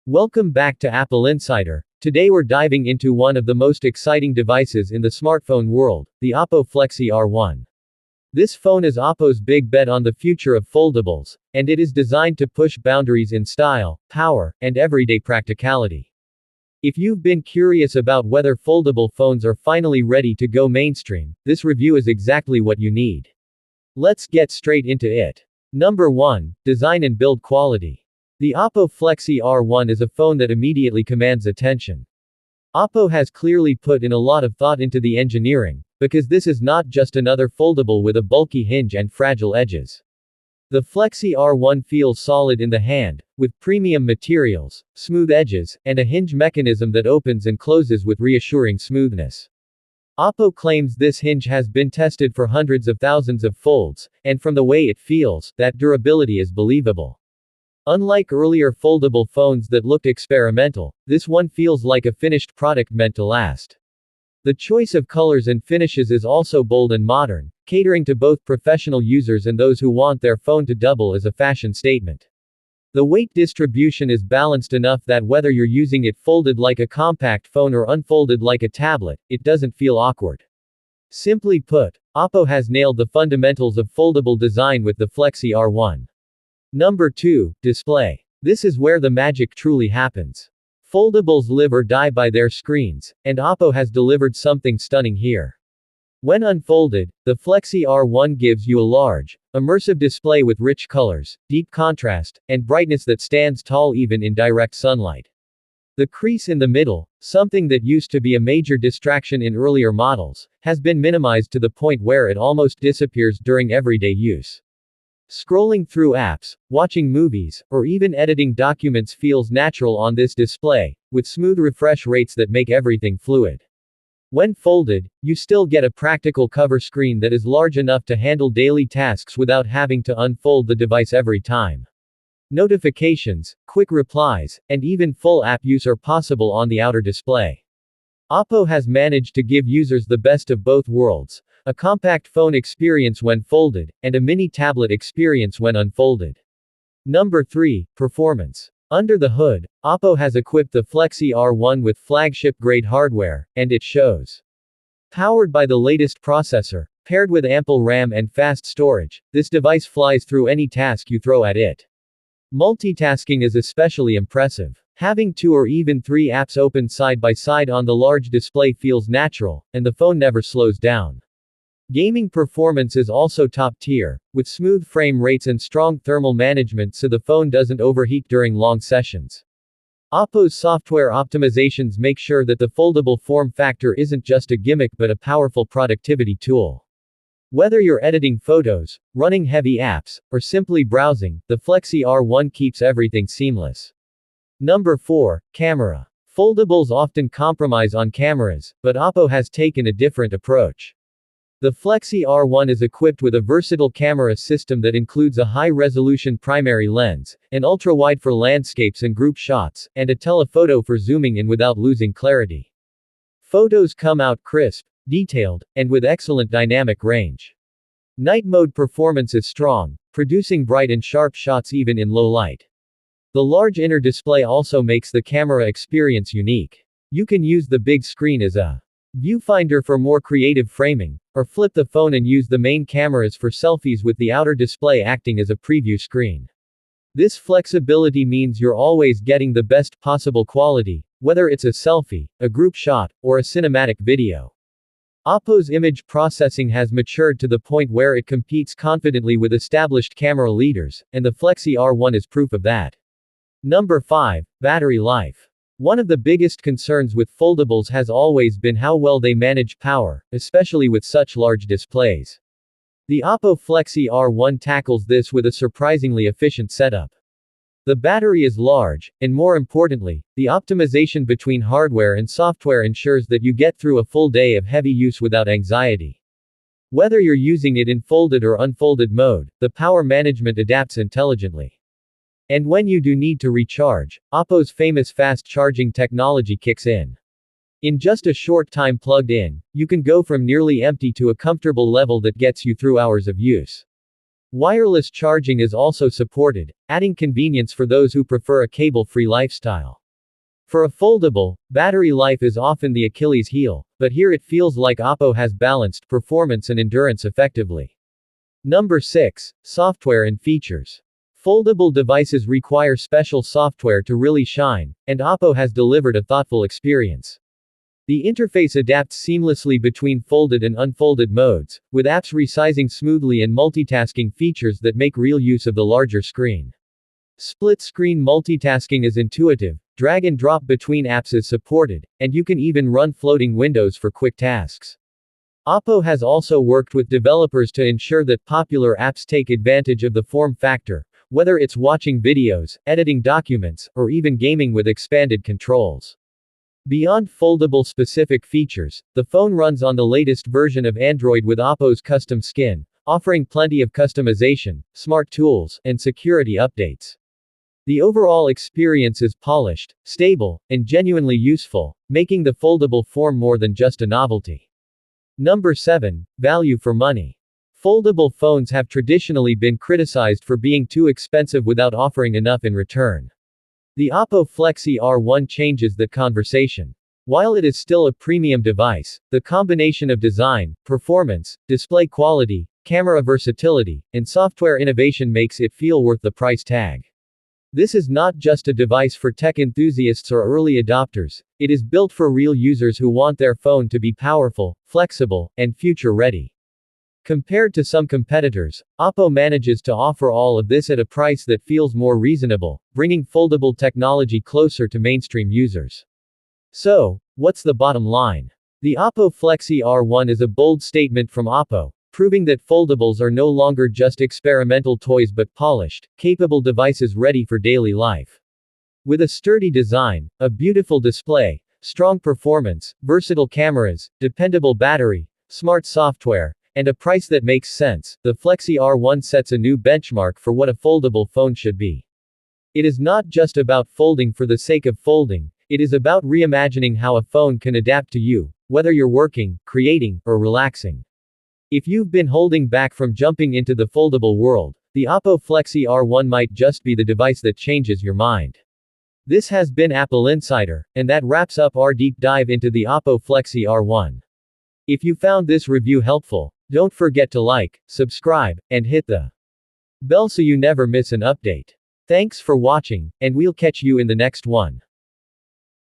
Welcome back to Apple Insider. Today we're diving into one of the most exciting devices in the smartphone world, the Oppo Flexy R1. This phone is Oppo's big bet on the future of foldables, and it is designed to push boundaries in style, power, and everyday practicality. If you've been curious about whether foldable phones are finally ready to go mainstream, this review is exactly what you need. Let's get straight into it. Number 1. Design and build quality. The Oppo Flexy R1 is a phone that immediately commands attention. Oppo has clearly put in a lot of thought into the engineering, because this is not just another foldable with a bulky hinge and fragile edges. The Flexy R1 feels solid in the hand, with premium materials, smooth edges, and a hinge mechanism that opens and closes with reassuring smoothness. Oppo claims this hinge has been tested for hundreds of thousands of folds, and from the way it feels, that durability is believable. Unlike earlier foldable phones that looked experimental, this one feels like a finished product meant to last. The choice of colors and finishes is also bold and modern, catering to both professional users and those who want their phone to double as a fashion statement. The weight distribution is balanced enough that whether you're using it folded like a compact phone or unfolded like a tablet, it doesn't feel awkward. Simply put, Oppo has nailed the fundamentals of foldable design with the Flexy R1. Number 2. Display. This is where the magic truly happens. Foldables live or die by their screens, and Oppo has delivered something stunning here. When unfolded, the Flexy R1 gives you a large, immersive display with rich colors, deep contrast, and brightness that stands tall even in direct sunlight. The crease in the middle, something that used to be a major distraction in earlier models, has been minimized to the point where it almost disappears during everyday use. Scrolling through apps, watching movies, or even editing documents feels natural on this display, with smooth refresh rates that make everything fluid. When folded, you still get a practical cover screen that is large enough to handle daily tasks without having to unfold the device every time. Notifications, quick replies, and even full app use are possible on the outer display. Oppo has managed to give users the best of both worlds, a compact phone experience when folded, and a mini tablet experience when unfolded. Number 3. Performance. Under the hood, Oppo has equipped the Flexy R1 with flagship-grade hardware, and it shows. Powered by the latest processor, paired with ample RAM and fast storage, this device flies through any task you throw at it. Multitasking is especially impressive. Having 2 or even 3 apps open side by side on the large display feels natural, and the phone never slows down. Gaming performance is also top tier, with smooth frame rates and strong thermal management so the phone doesn't overheat during long sessions. Oppo's software optimizations make sure that the foldable form factor isn't just a gimmick but a powerful productivity tool. Whether you're editing photos, running heavy apps, or simply browsing, the Flexy R1 keeps everything seamless. Number 4. Camera. Foldables often compromise on cameras, but Oppo has taken a different approach. The Flexy R1 is equipped with a versatile camera system that includes a high-resolution primary lens, an ultra-wide for landscapes and group shots, and a telephoto for zooming in without losing clarity. Photos come out crisp, detailed, and with excellent dynamic range. Night mode performance is strong, producing bright and sharp shots even in low light. The large inner display also makes the camera experience unique. You can use the big screen as a viewfinder for more creative framing, or flip the phone and use the main cameras for selfies with the outer display acting as a preview screen. This flexibility means you're always getting the best possible quality, whether it's a selfie, a group shot, or a cinematic video. Oppo's image processing has matured to the point where it competes confidently with established camera leaders, and the Flexy R1 is proof of that. Number 5. Battery life. One of the biggest concerns with foldables has always been how well they manage power, especially with such large displays. The Oppo Flexy R1 tackles this with a surprisingly efficient setup. The battery is large, and more importantly, the optimization between hardware and software ensures that you get through a full day of heavy use without anxiety. Whether you're using it in folded or unfolded mode, the power management adapts intelligently. And when you do need to recharge, Oppo's famous fast charging technology kicks in. In just a short time plugged in, you can go from nearly empty to a comfortable level that gets you through hours of use. Wireless charging is also supported, adding convenience for those who prefer a cable-free lifestyle. For a foldable, battery life is often the Achilles heel, but here it feels like Oppo has balanced performance and endurance effectively. Number 6. Software and features. Foldable devices require special software to really shine, and Oppo has delivered a thoughtful experience. The interface adapts seamlessly between folded and unfolded modes, with apps resizing smoothly and multitasking features that make real use of the larger screen. Split-screen multitasking is intuitive, drag and drop between apps is supported, and you can even run floating windows for quick tasks. Oppo has also worked with developers to ensure that popular apps take advantage of the form factor, whether it's watching videos, editing documents, or even gaming with expanded controls. Beyond foldable specific features, the phone runs on the latest version of Android with Oppo's custom skin, offering plenty of customization, smart tools, and security updates. The overall experience is polished, stable, and genuinely useful, making the foldable form more than just a novelty. Number 7. Value for money. Foldable phones have traditionally been criticized for being too expensive without offering enough in return. The Oppo Flexy R1 changes that conversation. While it is still a premium device, the combination of design, performance, display quality, camera versatility, and software innovation makes it feel worth the price tag. This is not just a device for tech enthusiasts or early adopters, it is built for real users who want their phone to be powerful, flexible, and future-ready. Compared to some competitors, Oppo manages to offer all of this at a price that feels more reasonable, bringing foldable technology closer to mainstream users. So, what's the bottom line? The Oppo Flexy R1 is a bold statement from Oppo, proving that foldables are no longer just experimental toys but polished, capable devices ready for daily life. With a sturdy design, a beautiful display, strong performance, versatile cameras, dependable battery, smart software, and a price that makes sense, the Flexy R1 sets a new benchmark for what a foldable phone should be. It is not just about folding for the sake of folding, it is about reimagining how a phone can adapt to you, whether you're working, creating, or relaxing. If you've been holding back from jumping into the foldable world, the Oppo Flexy R1 might just be the device that changes your mind. This has been AppleInsider, and that wraps up our deep dive into the Oppo Flexy R1. If you found this review helpful, don't forget to like, subscribe, and hit the bell so you never miss an update. Thanks for watching, and we'll catch you in the next one.